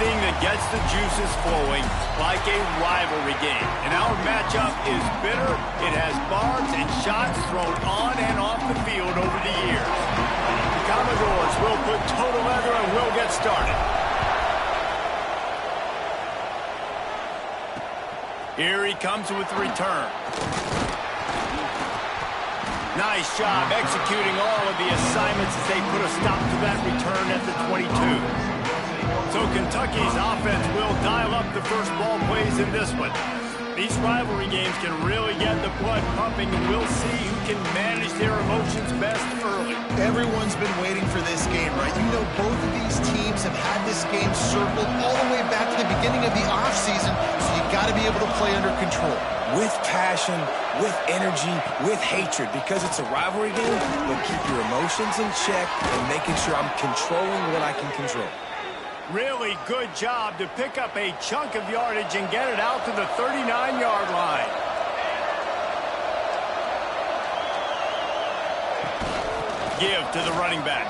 anything that gets the juices flowing, like a rivalry game. And our matchup is bitter. It has barbs and shots thrown on and off the field over the years. The Commodores will put toe together and will get started. Here he comes with the return. Nice job executing all of the assignments as they put a stop to that return at the 22. So Kentucky's offense will dial up the first ball plays in this one. These rivalry games can really get the blood pumping, and we'll see who can manage their emotions best early. Everyone's been waiting for this game, right? You know, both of these teams have had this game circled all the way back to the beginning of the offseason, so you got to be able to play under control. With passion, with energy, with hatred, because it's a rivalry game, but keep your emotions in check and making sure I'm controlling what I can control. Really good job to pick up a chunk of yardage and get it out to the 39-yard line. Give to the running back.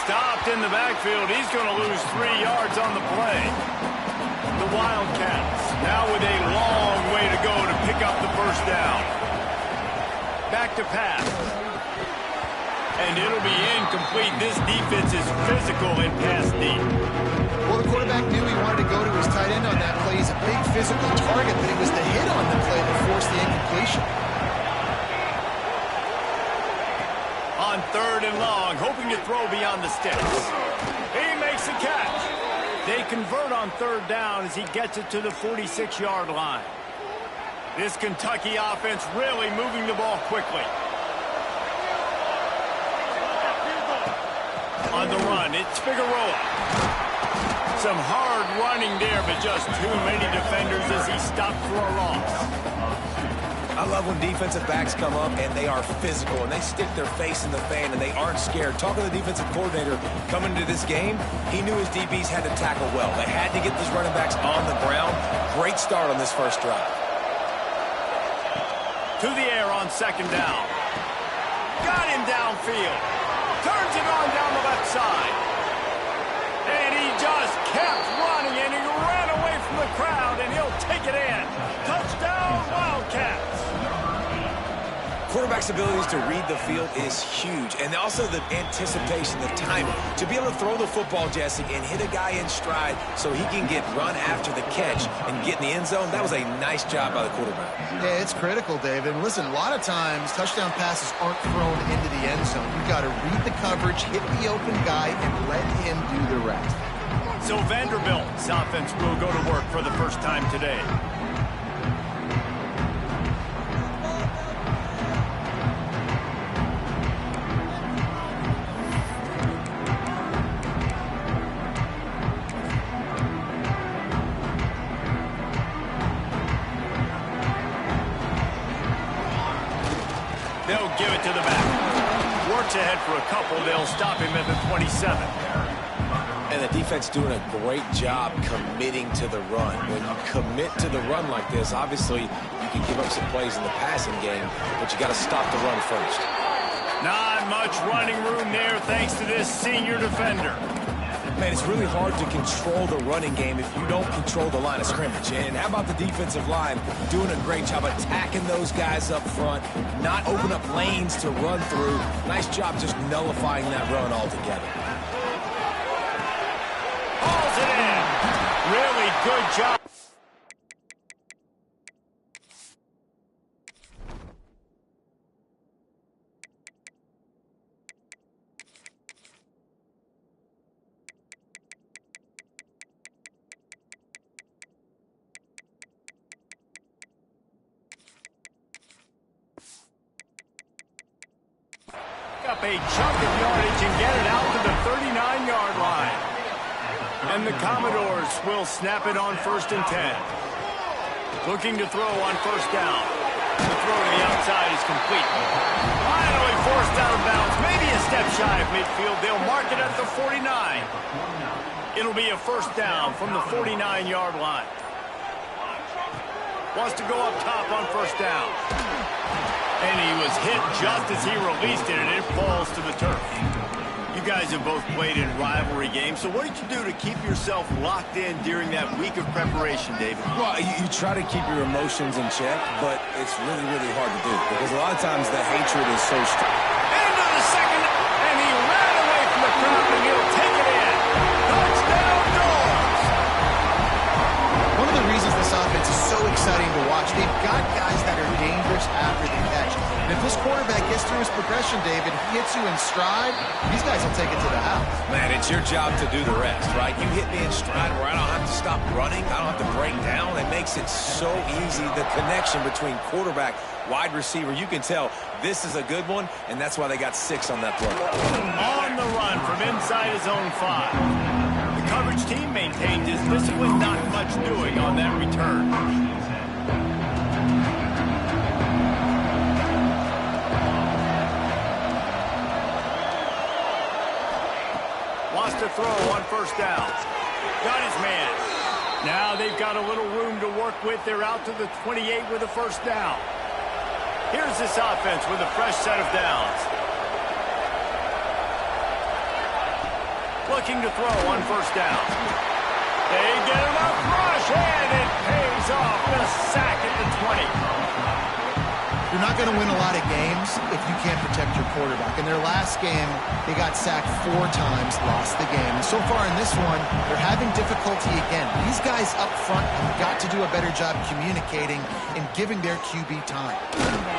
Stopped in the backfield. He's going to lose 3 yards on the play. The Wildcats now with a long way to go to pick up the first down. Back to pass. And it'll be incomplete. This defense is physical and pass deep. Well, the quarterback knew he wanted to go to his tight end on that play. He's a big physical target, but it was the hit on the play that forced the incompletion. On 3rd and long, hoping to throw beyond the sticks. He makes the catch. They convert on 3rd down as he gets it to the 46-yard line. This Kentucky offense really moving the ball quickly. On the run, it's Figueroa. Some hard running there, but just too many defenders as he stopped for a loss. I love when defensive backs come up and they are physical and they stick their face in the fan and they aren't scared. Talking to the defensive coordinator coming into this game, he knew his DBs had to tackle well. They had to get these running backs on the ground. Great start on this first drive. To the air on 2nd down. Got him downfield. Turns it on down the left side. And he just kept running, and he ran away from the crowd, and he'll take it in. Touchdown, Wildcats. Quarterback's abilities to read the field is huge, and also the anticipation, the timing. To be able to throw the football, Jesse, and hit a guy in stride so he can get run after the catch and get in the end zone, that was a nice job by the quarterback. Yeah, it's critical, Dave. And listen, a lot of times touchdown passes aren't thrown into the end zone. You've got to read the coverage, hit the open guy, and let him do the rest. So Vanderbilt's offense will go to work for the first time today. They'll give it to the back. Works ahead for a couple. They'll stop him at the 27. And the defense doing a great job committing to the run. When you commit to the run like this, obviously you can give up some plays in the passing game, but you got to stop the run first. Not much running room there thanks to this senior defender. Man, it's really hard to control the running game if you don't control the line of scrimmage. And how about the defensive line doing a great job attacking those guys up front, not open up lanes to run through. Nice job just nullifying that run altogether. Hauls it in. Really good job. Up a chunk of yardage and get it out to the 39-yard line. And the Commodores will snap it on 1st and 10. Looking to throw on 1st down. The throw to the outside is complete. Finally forced out of bounds. Maybe a step shy of midfield. They'll mark it at the 49. It'll be a 1st down from the 49-yard line. Wants to go up top on 1st down. And he was hit just as he released it, and it falls to the turf. You guys have both played in rivalry games, so what did you do to keep yourself locked in during that week of preparation, David? Well, you try to keep your emotions in check, but it's really, really hard to do because a lot of times the hatred is so strong. Into the second, and he ran away from the crowd, and he'll take it in. Touchdown, Doors! One of the reasons this offense is so exciting to watch, they've got guys that are dangerous after the catch. And if this quarterback gets through his progression, David, he hits you in stride, these guys will take it to the house. Man, it's your job to do the rest, right? You hit me in stride where I don't have to stop running. I don't have to break down. It makes it so easy. The connection between quarterback, wide receiver, you can tell this is a good one, and that's why they got 6 on that play. On the run from inside his own 5. The coverage team maintained his discipline, not much doing on that return. Wants to throw on first down. Got his man. Now they've got a little room to work with. They're out to the 28 with a first down. Here's this offense with a fresh set of downs. Looking to throw on first down. They get him up rush, and it pays off. The sack at the 20. You're not going to win a lot of games if you can't protect your quarterback. In their last game, they got sacked 4 times, lost the game. And so far in this one, they're having difficulty again. These guys up front have got to do a better job communicating and giving their QB time.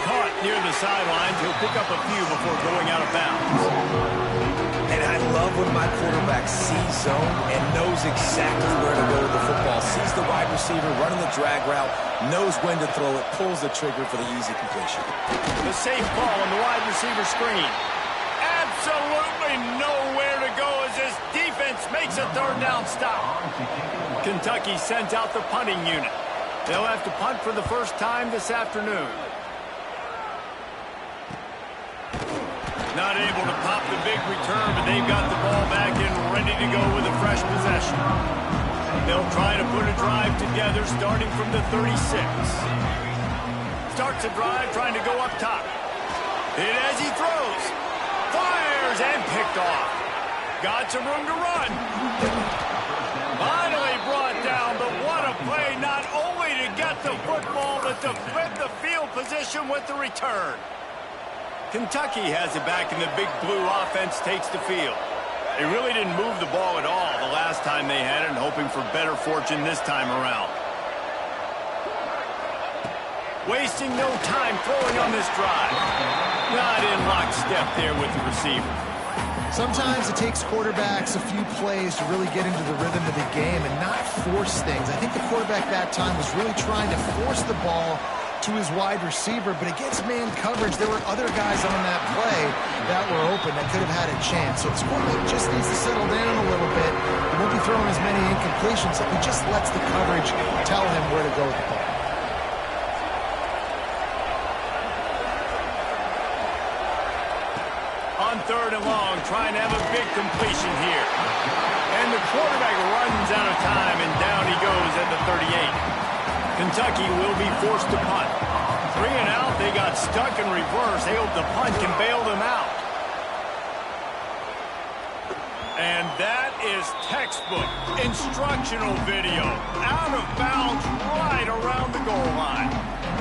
Caught near the sidelines. He'll pick up a few before going out of bounds. And I love when my quarterback sees zone and knows exactly where to go with the football. Sees the wide receiver running the drag route, knows when to throw it, pulls the trigger for the easy completion. The safe ball on the wide receiver screen. Absolutely nowhere to go as this defense makes a third down stop. Kentucky sends out the punting unit. They'll have to punt for the first time this afternoon. Not able to pop the big return, but they've got the ball back and ready to go with a fresh possession. They'll try to put a drive together starting from the 36. Starts a drive trying to go up top. Hit as he throws. Fires and picked off. Got some room to run. Finally brought down, but what a play, not only to get the football, but to flip the field position with the return. Kentucky has it back, and the big blue offense takes the field. They really didn't move the ball at all the last time they had it, and hoping for better fortune this time around. Wasting no time throwing on this drive. Not in lockstep there with the receiver. Sometimes it takes quarterbacks a few plays to really get into the rhythm of the game and not force things. I think the quarterback that time was really trying to force the ball to his wide receiver, but against man coverage, there were other guys on that play that were open that could have had a chance. So this quarterback just needs to settle down a little bit. He won't be throwing as many incompletions if he just lets the coverage tell him where to go with the ball. On third and long, trying to have a big completion here. And the quarterback runs out of time, and down he goes at the 38. Kentucky will be forced to punt. 3 and out, they got stuck in reverse. They hope the punt can bail them out. And that is textbook instructional video. Out of bounds right around the goal line.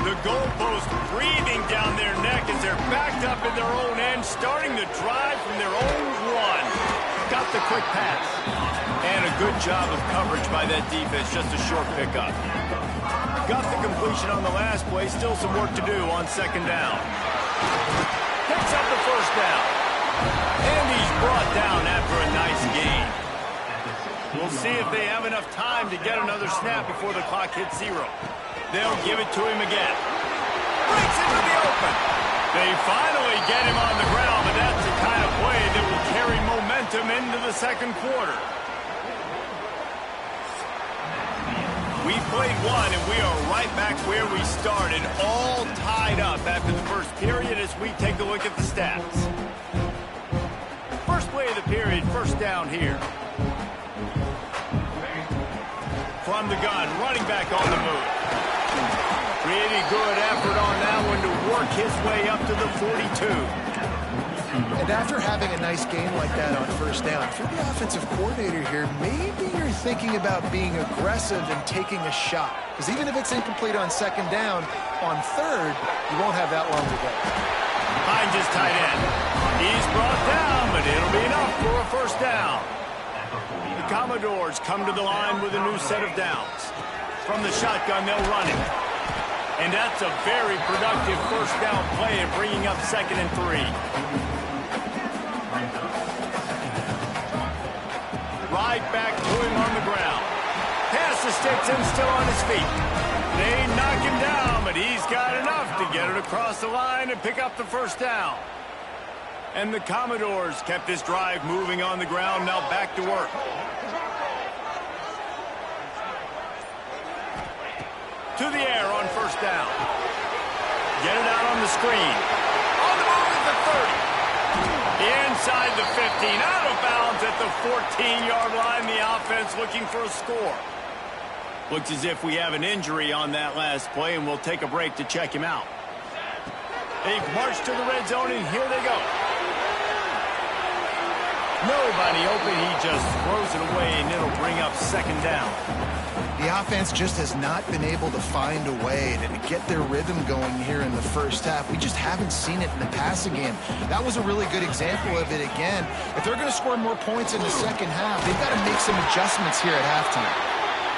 The goalpost breathing down their neck as they're backed up in their own end, starting the drive from their own 1. Got the quick pass. And a good job of coverage by that defense, just a short pickup. Got the completion on the last play, still some work to do on second down. Picks up the first down. And he's brought down after a nice gain. We'll see if they have enough time to get another snap before the clock hits 0. They'll give it to him again. Breaks into the open. They finally get him on the ground, but that's the kind of play that will carry momentum into the second quarter. We played 1, and we are right back where we started, all tied up after the first period as we take a look at the stats. First play of the period, first down here. From the gun, running back on the move. Pretty good effort on that one to work his way up to the 42. And after having a nice game like that on first down, if you're the offensive coordinator here, maybe you're thinking about being aggressive and taking a shot. Because even if it's incomplete on second down, on third, you won't have that long to go. Finds his tight end. He's brought down, but it'll be enough for a first down. The Commodores come to the line with a new set of downs. From the shotgun, they'll run it. And that's a very productive first down play of bringing up 2nd and 3. Right back to him on the ground. Pass to Stetson, still on his feet. They knock him down, but he's got enough to get it across the line and pick up the first down. And the Commodores kept this drive moving on the ground, now back to work. To the air on first down. Get it out on the screen. On the move at the 30. Inside the 15. Out of bounds at the 14-yard line. The offense looking for a score. Looks as if we have an injury on that last play, and we'll take a break to check him out. They've marched to the red zone, and here they go. Nobody open. He just throws it away, and it'll bring up 2nd down. The offense just has not been able to find a way to get their rhythm going here in the first half. We just haven't seen it in the passing game. That was a really good example of it again. If they're going to score more points in the second half, they've got to make some adjustments here at halftime.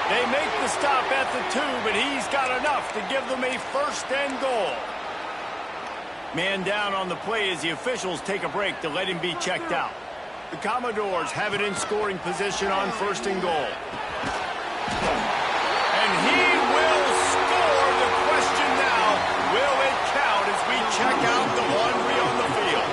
They make the stop at the 2, but he's got enough to give them a 1st and goal. Man down on the play as the officials take a break to let him be checked out. The Commodores have it in scoring position on 1st and goal. And he will score. The question now, will it count as we check out the laundry on the field?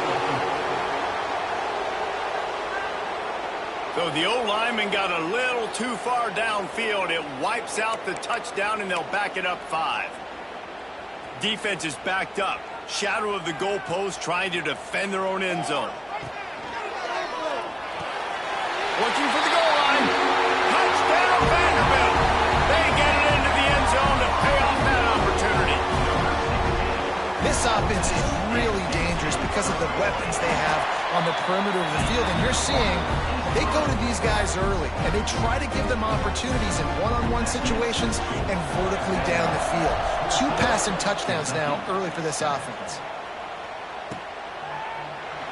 So the O-lineman got a little too far downfield. It wipes out the touchdown, and they'll back it up 5. Defense is backed up. Shadow of the goalpost trying to defend their own end zone. Looking for the goal line. Touchdown, Vanderbilt. They get it into the end zone to pay off that opportunity. This offense is really dangerous because of the weapons they have on the perimeter of the field. And you're seeing they go to these guys early, and they try to give them opportunities in one-on-one situations and vertically down the field. 2 passing touchdowns now early for this offense.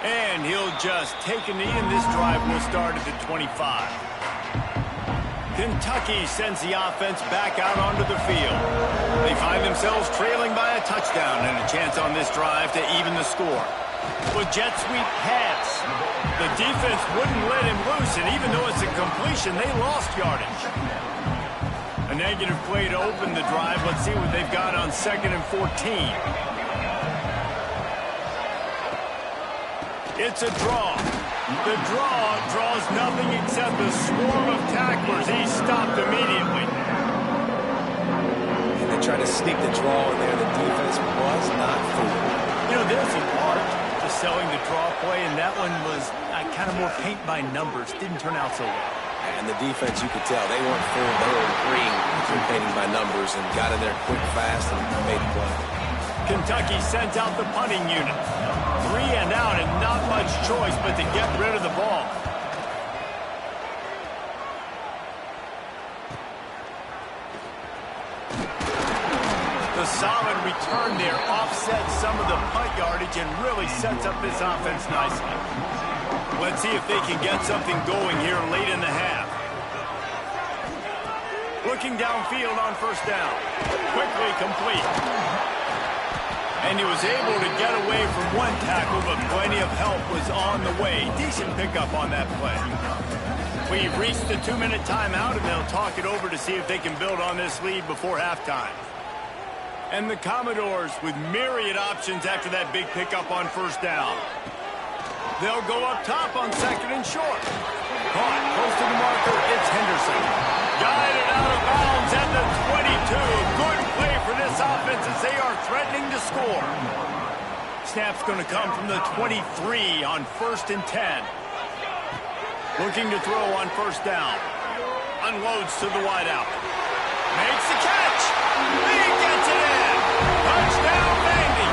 And he'll just take a knee, and this drive will start at the 25. Kentucky sends the offense back out onto the field. They find themselves trailing by a touchdown and a chance on this drive to even the score. With jet sweep pass. The defense wouldn't let him loose, and even though it's a completion, they lost yardage. A negative play to open the drive. Let's see what they've got on 2nd and 14. It's a draw. The draw draws nothing except a swarm of tacklers. He's stopped immediately. And they tried to sneak the draw in there. The defense was not fooled. You know, there's an art to selling the draw play, and that one was kind of more paint by numbers. Didn't turn out so well. And the defense, you could tell, they weren't fooled. They were agreeing to painting by numbers and got in there quick, fast, and made a play. Kentucky sends out the punting unit. 3 and out, and not much choice but to get rid of the ball. The solid return there offsets some of the punt yardage and really sets up this offense nicely. Let's see if they can get something going here late in the half. Looking downfield on first down. Quickly complete. And he was able to get away from one tackle, but plenty of help was on the way. Decent pickup on that play. We've reached the 2-minute timeout, and they'll talk it over to see if they can build on this lead before halftime. And the Commodores with myriad options after that big pickup on first down. They'll go up top on 2nd and short. Caught close to the marker. It's Henderson. Guided out of bounds at the 22. Good play for this offense as they are threatening to score. Snap's going to come from the 23 on 1st and 10. Looking to throw on first down. Unloads to the wideout. Makes the catch. He gets it in. Touchdown, Vandy.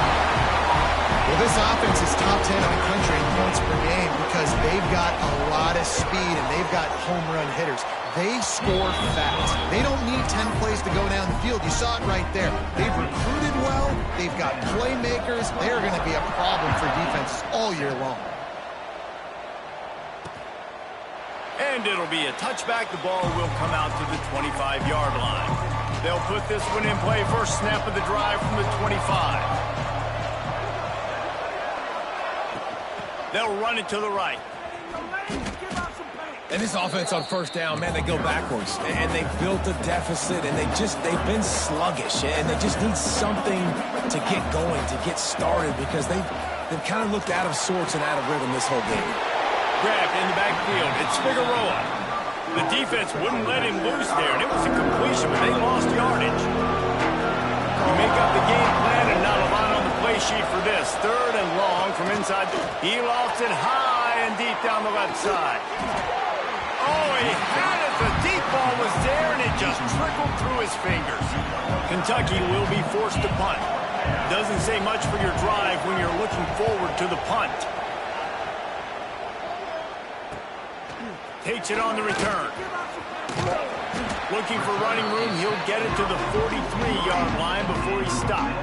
Well, This offense is top 10 in the country in points per game because they've got a lot of speed and they've got home run hitters. They score fast. They don't need 10 plays to go down the field. You saw it right there. They've recruited well. They've got playmakers. They're going to be a problem for defenses all year long. And it'll be a touchback. The ball will come out to the 25-yard line. They'll put this one in play. First snap of the drive from the 25. They'll run it to the right. And this offense on first down, man, they go backwards. And they built a deficit, and they've been sluggish. And they just need something to get going, to get started, because they've kind of looked out of sorts and out of rhythm this whole game. Grabbed in the backfield. It's Figueroa. The defense wouldn't let him loose there, and it was a completion, but they lost yardage. You make up the game plan and not a lot on the play sheet for this. Third and long from inside. He lofts it high and deep down the left side. Oh, he had it. The deep ball was there, and it just trickled through his fingers. Kentucky will be forced to punt. Doesn't say much for your drive when you're looking forward to the punt. Takes it on the return. Looking for running room. He'll get it to the 43-yard line before he stopped.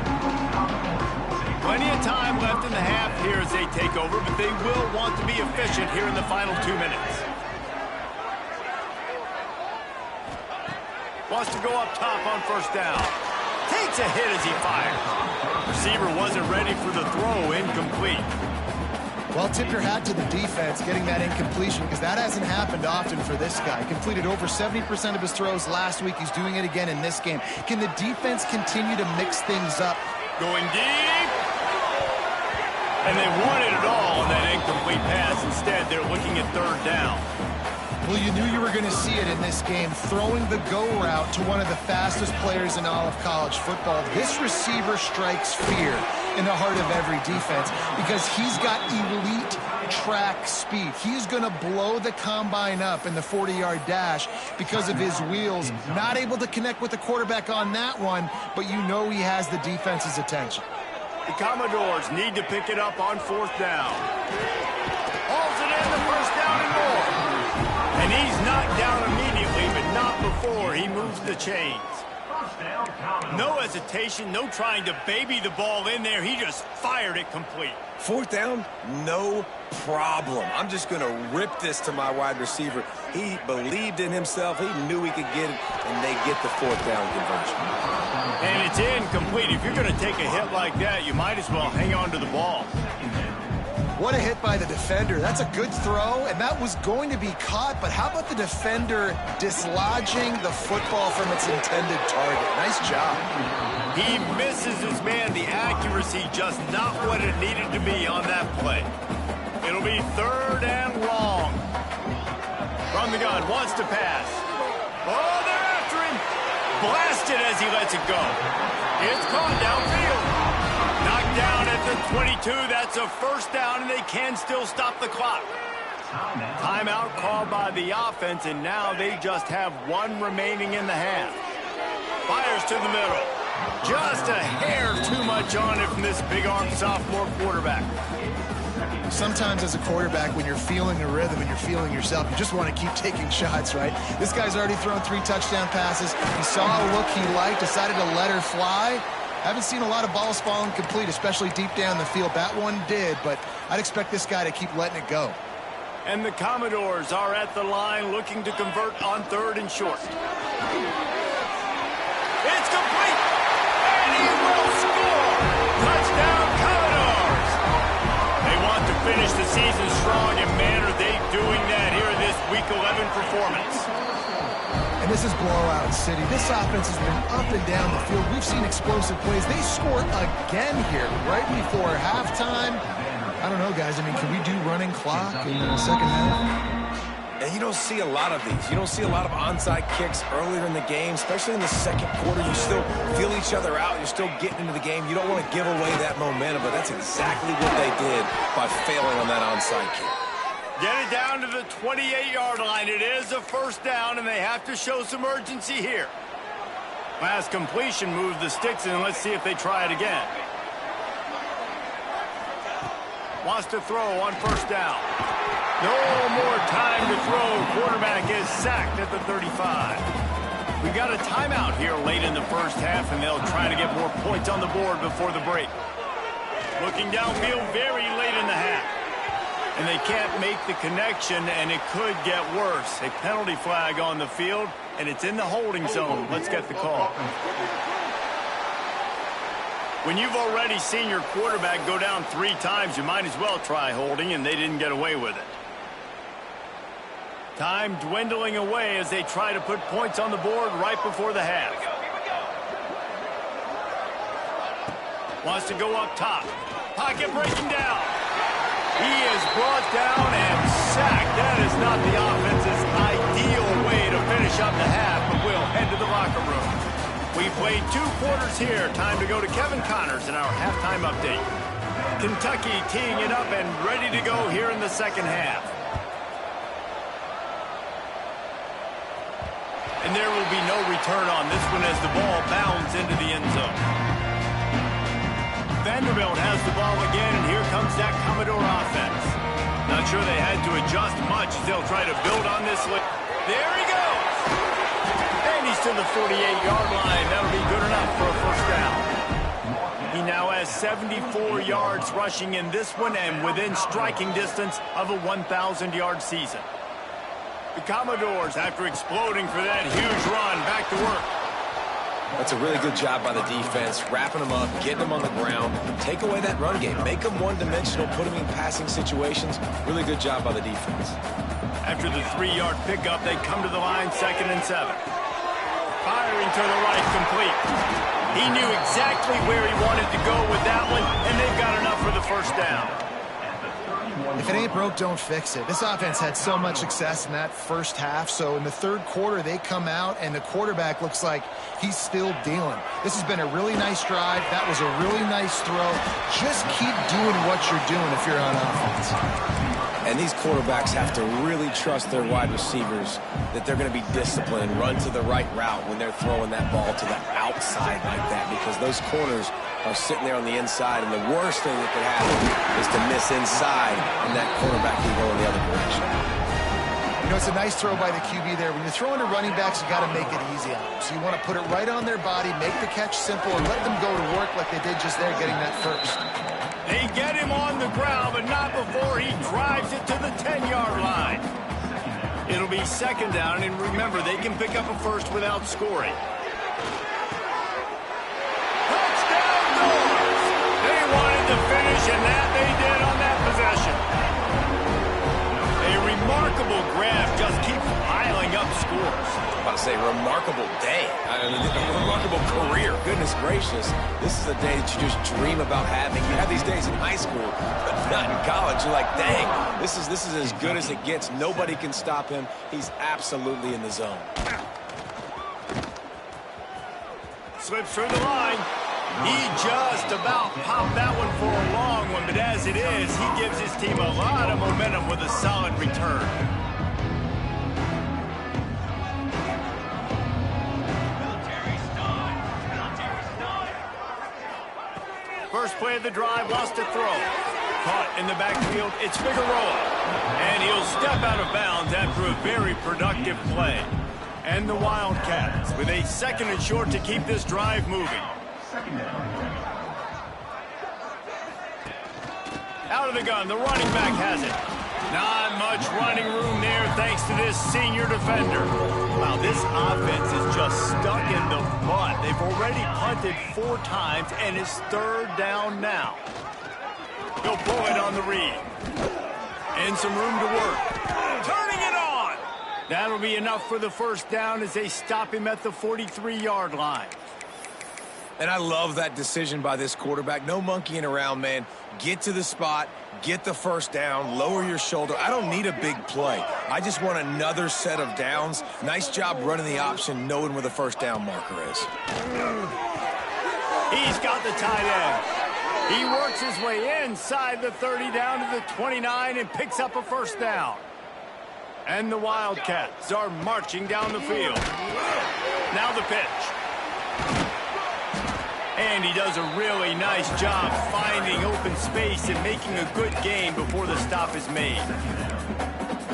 Plenty of time left in the half here as they take over, but they will want to be efficient here in the final 2 minutes. Wants to go up top on first down. Takes a hit as he fires. Receiver wasn't ready for the throw. Incomplete. Well, tip your hat to the defense getting that incompletion because that hasn't happened often for this guy. He completed over 70% of his throws last week. He's doing it again in this game. Can the defense continue to mix things up? Going deep. And they wanted it all on that incomplete pass. Instead, they're looking at third down. Well, you knew you were going to see it in this game, throwing the go route to one of the fastest players in all of college football. This receiver strikes fear in the heart of every defense because he's got elite track speed. He's going to blow the combine up in the 40-yard dash because of his wheels. Not able to connect with the quarterback on that one, but you know he has the defense's attention. The Commodores need to pick it up on fourth down. Hauls it in, the first down and more. And he's knocked down immediately, but not before he moves the chains. No hesitation, no trying to baby the ball in there. He just fired it complete. Fourth down, no problem. I'm just going to rip this to my wide receiver. He believed in himself. He knew he could get it, and they get the fourth down conversion. And it's incomplete. If you're going to take a hit like that, you might as well hang on to the ball. What a hit by the defender. That's a good throw, and that was going to be caught, but how about the defender dislodging the football from its intended target? Nice job. He misses his man. The accuracy just not what it needed to be on that play. It'll be third and long. From the gun, wants to pass. Oh, they're after him. Blasted as he lets it go. It's caught downfield. Knocked down at the 22. That's a first down, and they can still stop the clock. Timeout called by the offense, and now they just have one remaining in the half. Fires to the middle. Just a hair too much on it from this big-armed sophomore quarterback. Sometimes as a quarterback, when you're feeling the rhythm and you're feeling yourself, you just want to keep taking shots, right? This guy's already thrown 3 touchdown passes. He saw a look he liked, decided to let her fly. Haven't seen a lot of balls falling complete, especially deep down the field. That one did, but I'd expect this guy to keep letting it go. And the Commodores are at the line looking to convert on third and short. It's complete! And he will score! Touchdown, Commodores! They want to finish the season strong, and man, are they doing that here in this Week 11 performance. And this is blowout city. This offense has been up and down the field. We've seen explosive plays. They score again here right before halftime. I don't know, guys. I mean, can we do running clock in the second half? And you don't see a lot of these. You don't see a lot of onside kicks earlier in the game, especially in the second quarter. You still feel each other out. You're still getting into the game. You don't want to give away that momentum, but that's exactly what they did by failing on that onside kick. Get it down to the 28-yard line. It is a first down, and they have to show some urgency here. Last completion moved the sticks, and let's see if they try it again. Wants to throw on first down. No more time to throw. Quarterback is sacked at the 35. We got a timeout here late in the first half, and they'll try to get more points on the board before the break. Looking downfield very late in the half. And they can't make the connection, and it could get worse. A penalty flag on the field, and it's in the holding zone. Let's get the call. When you've already seen your quarterback go down 3 times, you might as well try holding, and they didn't get away with it. Time dwindling away as they try to put points on the board right before the half. Wants to go up top. Pocket breaking down. He is brought down and sacked. That is not the offense's ideal way to finish up the half, but we'll head to the locker room. We played 2 quarters here. Time to go to Kevin Connors in our halftime update. Kentucky teeing it up and ready to go here in the second half. And there will be no return on this one as the ball bounds into the end zone. Vanderbilt has the ball again, and here comes that Commodore offense. Not sure they had to adjust much as they'll try to build on this. There he goes! And he's to the 48-yard line. That'll be good enough for a first down. He now has 74 yards rushing in this one and within striking distance of a 1,000-yard season. The Commodores, after exploding for that huge run, back to work. That's a really good job by the defense, wrapping them up, getting them on the ground. Take away that run game. Make them one-dimensional, put them in passing situations. Really good job by the defense. After the 3-yard pickup, they come to the line, 2nd and 7. Firing to the right, complete. He knew exactly where he wanted to go with that one, and they've got enough for the first down. If it ain't broke, don't fix it. This offense had so much success in that first half, so in the third quarter, they come out, and the quarterback looks like he's still dealing. This has been a really nice drive. That was a really nice throw. Just keep doing what you're doing if you're on offense. And these quarterbacks have to really trust their wide receivers that they're going to be disciplined, run to the right route when they're throwing that ball to the outside like that, because those corners are sitting there on the inside, and the worst thing that could happen is to miss inside, and that quarterback can go in the other direction. You know, it's a nice throw by the QB there. When you're throwing to running backs, you got to make it easy on them. So you want to put it right on their body, make the catch simple, and let them go to work like they did just there, getting that first. They get him on the ground, but not before he drives it to the 10-yard line. It'll be 2nd down, and remember, they can pick up a first without scoring. They wanted to finish, and that they did on that possession. A remarkable grab just keeps piling up scores. I'm about to say, remarkable day. A remarkable career. Goodness gracious. This is a day that you just dream about having. You have these days in high school, but not in college. You're like, dang, this is as good as it gets. Nobody can stop him. He's absolutely in the zone. Slips through the line. He just about popped that one for a long one, but as it is, he gives his team a lot of momentum with a solid return. First play of the drive, wants to throw. Caught in the backfield, it's Figueroa. And he'll step out of bounds after a very productive play. And the Wildcats with a 2nd and short to keep this drive moving. Out of the gun, the running back has it. Not much running room there thanks to this senior defender. Wow, this offense is just stuck in the mud. They've already punted 4 times, and it's 3rd down now. He'll pull it on the read. And some room to work. Turning it on! That'll be enough for the first down as they stop him at the 43-yard line. And I love that decision by this quarterback. No monkeying around, man. Get to the spot, get the first down, lower your shoulder. I don't need a big play. I just want another set of downs. Nice job running the option, knowing where the first down marker is. He's got the tight end. He works his way inside the 30 down to the 29 and picks up a first down. And the Wildcats are marching down the field. Now the pitch. And he does a really nice job finding open space and making a good gain before the stop is made.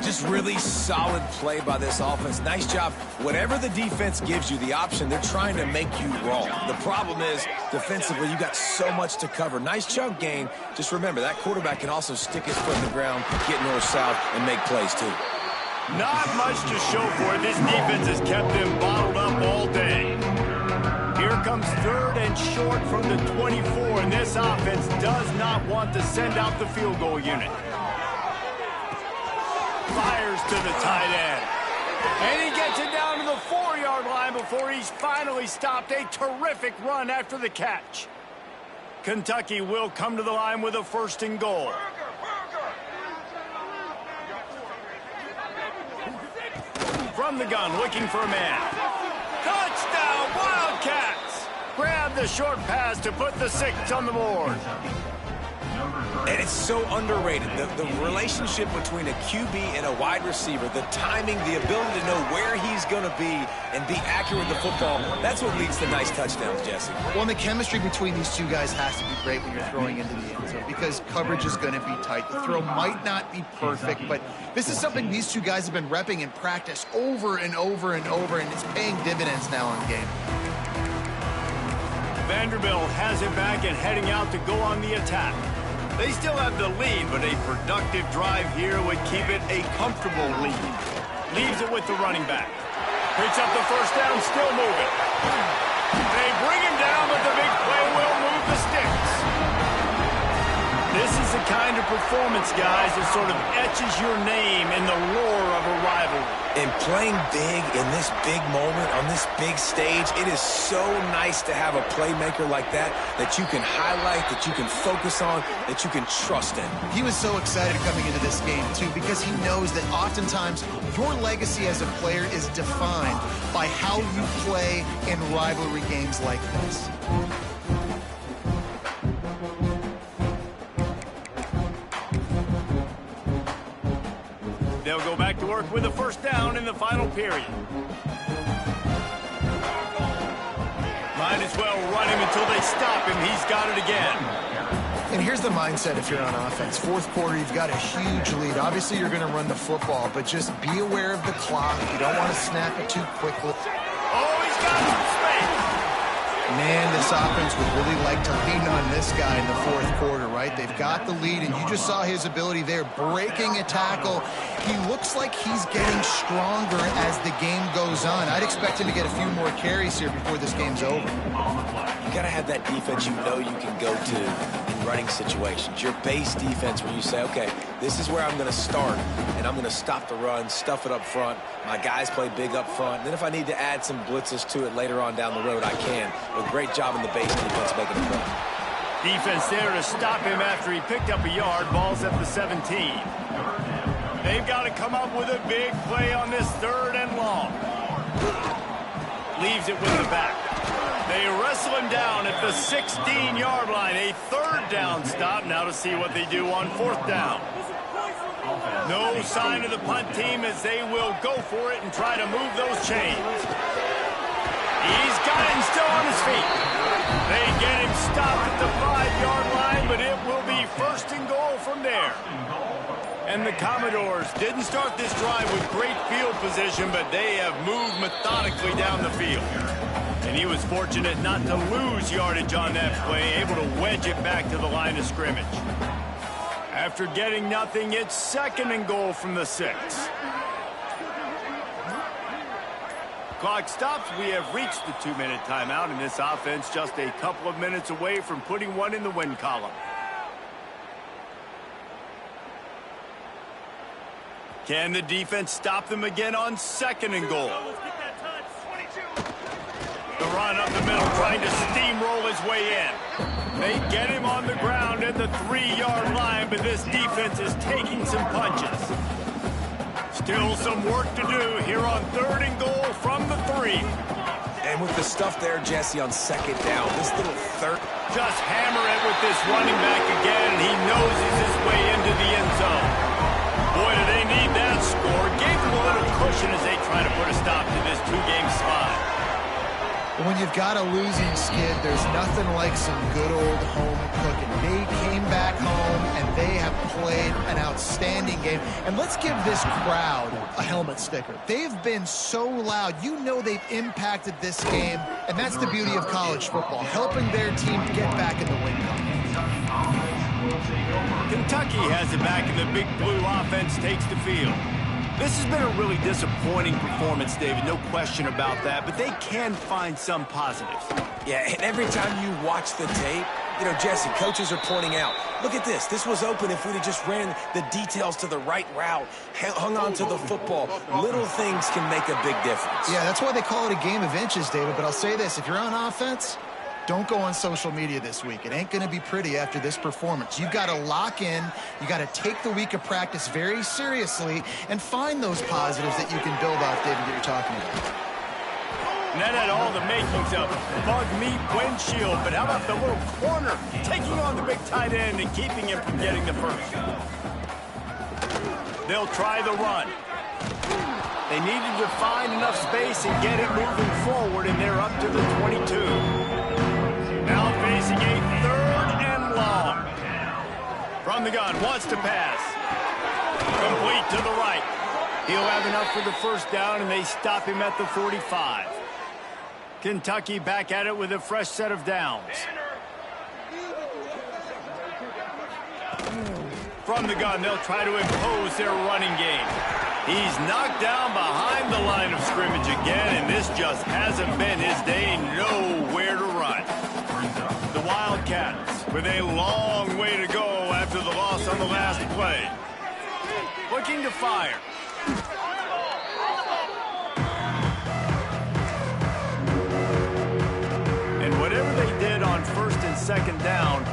Just really solid play by this offense. Nice job. Whatever the defense gives you, the option, they're trying to make you wrong. The problem is, defensively, you got so much to cover. Nice chunk gain. Just remember, that quarterback can also stick his foot in the ground, get north-south, and make plays, too. Not much to show for it. This defense has kept them bottled up all day. Here comes 3rd and short from the 24, and this offense does not want to send out the field goal unit. Fires to the tight end. And he gets it down to the 4-yard line before he's finally stopped. A terrific run after the catch. Kentucky will come to the line with a 1st and goal. From the gun, looking for a man. Touchdown, Wildcats! Grab the short pass to put the 6 on the board. And it's so underrated. The relationship between a QB and a wide receiver, the timing, the ability to know where he's going to be and be accurate with the football, that's what leads to nice touchdowns, Jesse. Well, and the chemistry between these two guys has to be great when you're throwing into the end zone because coverage is going to be tight. The throw might not be perfect, but this is something these two guys have been repping in practice over and over and over, and it's paying dividends now on game. Vanderbilt has it back and heading out to go on the attack. They still have the lead, but a productive drive here would keep it a comfortable lead. Leaves it with the running back. Picks up the 1st down, still moving. They bring him down, but the big play will move the sticks. This is the kind of performance, guys, that sort of etches your name in the lore of a rivalry. And playing big in this big moment, on this big stage, it is so nice to have a playmaker like that you can highlight, that you can focus on, that you can trust in. He was so excited coming into this game, too, because he knows that oftentimes your legacy as a player is defined by how you play in rivalry games like this. They'll go back to work with a 1st down in the final period. Might as well run him until they stop him. He's got it again. And here's the mindset if you're on offense. 4th quarter, you've got a huge lead. Obviously, you're going to run the football, but just be aware of the clock. You don't want to snap it too quickly. Oh, he's got some space. Man, this offense would really like to lean on this guy in the 4th quarter, right? They've got the lead, and you just saw his ability there, breaking a tackle. He looks like he's getting stronger as the game goes on. I'd expect him to get a few more carries here before this game's over. You got to have that defense you know you can go to in running situations. Your base defense where you say, okay, this is where I'm going to start, and I'm going to stop the run, stuff it up front. My guys play big up front. And then if I need to add some blitzes to it later on down the road, I can. But great job in the base defense making a play. Defense there to stop him after he picked up a yard. Ball's at the 17. They've got to come up with a big play on this 3rd and long. Leaves it with the back. They wrestle him down at the 16-yard line. A 3rd down stop. Now to see what they do on 4th down. No sign of the punt team as they will go for it and try to move those chains. He's got him still on his feet. They get him stopped at the 5-yard line, but it will be 1st and goal from there. And the Commodores didn't start this drive with great field position, but they have moved methodically down the field. And he was fortunate not to lose yardage on that play, able to wedge it back to the line of scrimmage. After getting nothing, it's 2nd and goal from the 6. Clock stops. We have reached the 2-minute timeout, and this offense just a couple of minutes away from putting one in the win column. Can the defense stop them again on 2nd and goal? The run up the middle, trying to steamroll his way in. They get him on the ground at the 3-yard line, but this defense is taking some punches. Still some work to do here on 3rd and goal from the 3. And with the stuff there, Jesse, on 2nd down, this little 3rd. Just hammer it with this running back again. He noses his way into the end zone. Boy, do they need that score. Gave them a little cushion as they try to put a stop to this 2-game slide. But when you've got a losing skid, there's nothing like some good old home cooking. They came back home, and they have played an outstanding game. And let's give this crowd a helmet sticker. They've been so loud. You know they've impacted this game, and that's the beauty of college football, helping their team get back in the win column. Kentucky has it back, and the Big Blue offense takes the field. This has been a really disappointing performance, David, no question about that, but they can find some positives. Yeah, and every time you watch the tape, you know, Jesse, coaches are pointing out, look at this. This was open if we'd have just ran the details to the right route, hung on to the football. Little things can make a big difference. Yeah, that's why they call it a game of inches, David, but I'll say this. If you're on offense, don't go on social media this week. It ain't going to be pretty after this performance. You've got to lock in. You got to take the week of practice very seriously and find those positives that you can build off, David, that you're talking about. And that had all the makings of bug meat windshield, but how about the little corner taking on the big tight end and keeping him from getting the first? They'll try the run. They needed to find enough space and get it moving forward, and they're up to the 22. Now facing a 3rd and long. From the gun, wants to pass. Complete to the right. He'll have enough for the first down, and they stop him at the 45. Kentucky back at it with a fresh set of downs. From the gun, they'll try to impose their running game. He's knocked down behind the line of scrimmage again, and this just hasn't been his day. Nowhere to run. The Wildcats with a long way to go after the loss on the last play. Looking to fire. And whatever they did on 1st and 2nd down,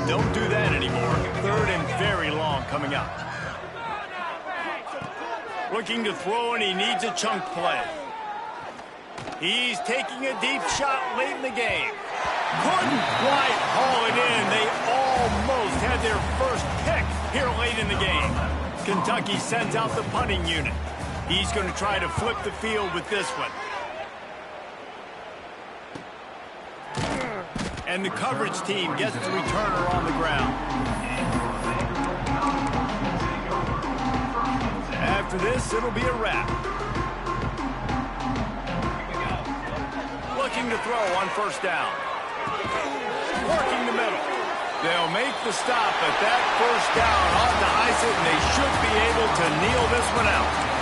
don't do that anymore. 3rd and very long coming up. Looking to throw, and he needs a chunk play. He's taking a deep shot late in the game. Couldn't quite haul it in. They almost had their first pick here late in the game. Kentucky sends out the punting unit. He's going to try to flip the field with this one. And the coverage team gets the returner on the ground. After this, it'll be a wrap. Looking to throw on 1st down. Working the middle. They'll make the stop, but that 1st down ought to ice it, and they should be able to kneel this one out.